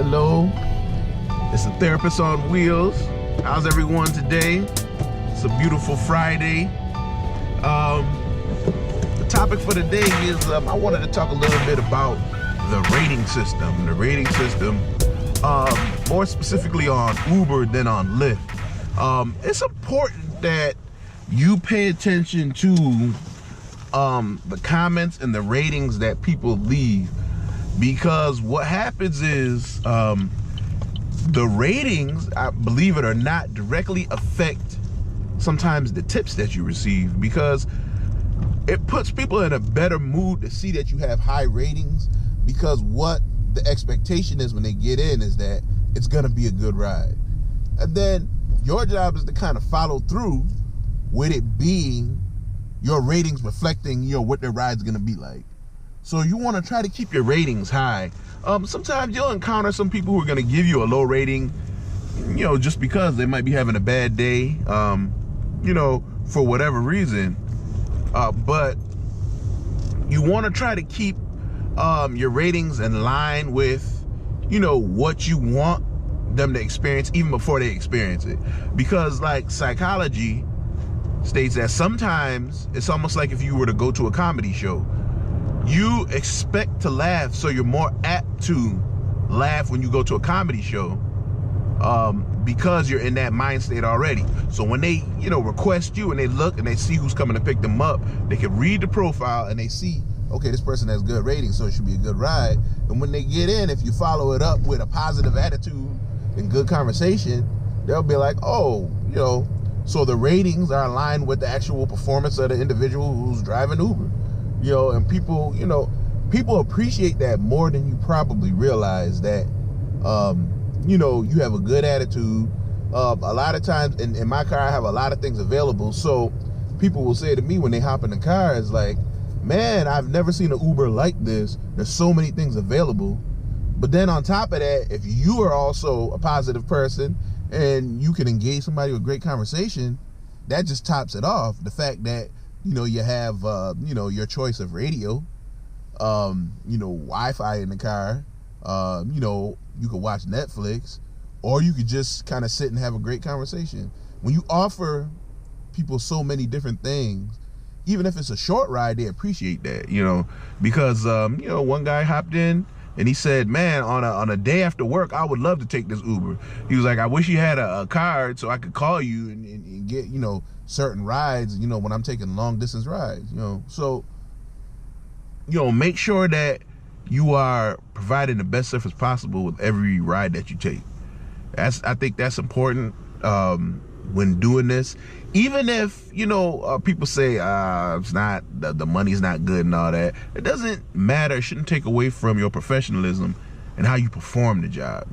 Hello, it's a therapist on wheels. How's everyone today? It's a beautiful Friday. The topic for today is I wanted to talk a little bit about the rating system. The rating system, more specifically on Uber than on Lyft. It's important that you pay attention to the comments and the ratings that people leave, because what happens is the ratings, believe it or not, directly affect sometimes the tips that you receive, because it puts people in a better mood to see that you have high ratings, because what the expectation is when they get in is that it's gonna be a good ride. And then your job is to kind of follow through with it being your ratings reflecting, what their ride's gonna be like. So you want to try to keep your ratings high. Sometimes you'll encounter some people who are going to give you a low rating, just because they might be having a bad day, for whatever reason. But you want to try to keep your ratings in line with, what you want them to experience even before they experience it. Because like psychology states that sometimes it's almost like if you were to go to a comedy show. You expect to laugh, so you're more apt to laugh when you go to a comedy show, because you're in that mind state already. So when they, request you and they look and they see who's coming to pick them up, they can read the profile and they see, okay, this person has good ratings, so it should be a good ride. And when they get in, if you follow it up with a positive attitude and good conversation, they'll be like, oh, so the ratings are aligned with the actual performance of the individual who's driving Uber. And people appreciate that more than you probably realize, that, you have a good attitude. A lot of times in my car, I have a lot of things available. So people will say to me when they hop in the car, it's like, man, I've never seen an Uber like this. There's so many things available. But then on top of that, if you are also a positive person and you can engage somebody with great conversation, that just tops it off. The fact that, you have, your choice of radio, Wi-Fi in the car, you could watch Netflix, or you could just kind of sit and have a great conversation. When you offer people so many different things, even if it's a short ride, they appreciate that, because, one guy hopped in and he said, man, on a day after work, I would love to take this Uber. He was like, I wish you had a card so I could call you and get, certain rides, when I'm taking long distance rides, so, make sure that you are providing the best service possible with every ride that you take. I think that's important when doing this. Even if, people say it's not, the money's not good and all that, it doesn't matter. It shouldn't take away from your professionalism and how you perform the job.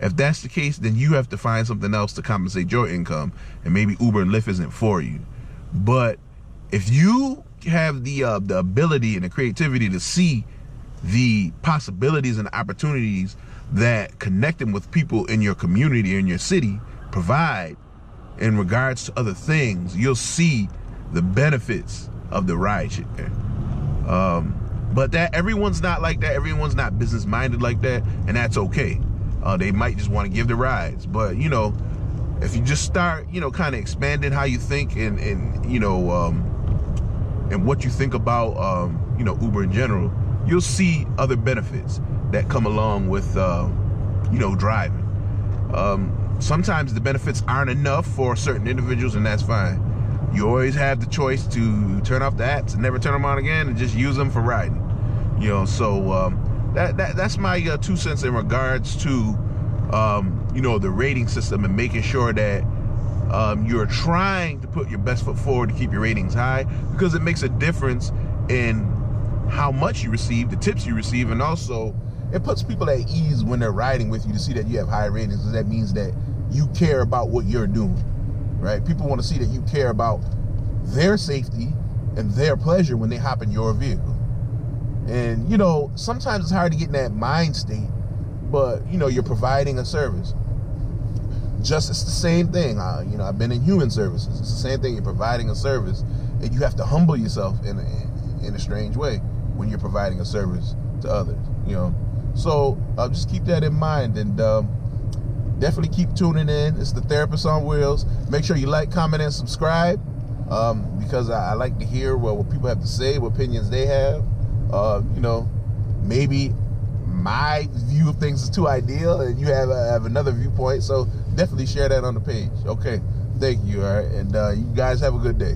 If that's the case, then you have to find something else to compensate your income, and maybe Uber and Lyft isn't for you. But if you have the ability and the creativity to see the possibilities and opportunities that connecting with people in your community, in your city, provide in regards to other things, you'll see the benefits of the rideshare. But that everyone's not like that. Everyone's not business minded like that, and that's okay. They might just want to give the rides, but if you just start, kind of expanding how you think and what you think about, Uber in general, you'll see other benefits that come along with, driving. Sometimes the benefits aren't enough for certain individuals, and that's fine. You always have the choice to turn off the apps and never turn them on again and just use them for riding. So that's my 2 cents in regards to the rating system, and making sure that you're trying to put your best foot forward to keep your ratings high, because it makes a difference in how much you receive, the tips you receive, and also it puts people at ease when they're riding with you to see that you have high ratings, because that means that you care about what you're doing, right? People want to see that you care about their safety and their pleasure when they hop in your vehicle. And, sometimes it's hard to get in that mind state, but, you're providing a service. It's the same thing. I've been in human services. It's the same thing. You're providing a service, and you have to humble yourself in a strange way when you're providing a service to others. So just keep that in mind, and definitely keep tuning in. It's the Therapist on Wheels. Make sure you like, comment, and subscribe, because I like to hear what people have to say, what opinions they have. You know, maybe my view of things is too ideal and you have another viewpoint, so definitely share that on the page. Okay, thank you. All right, and you guys have a good day.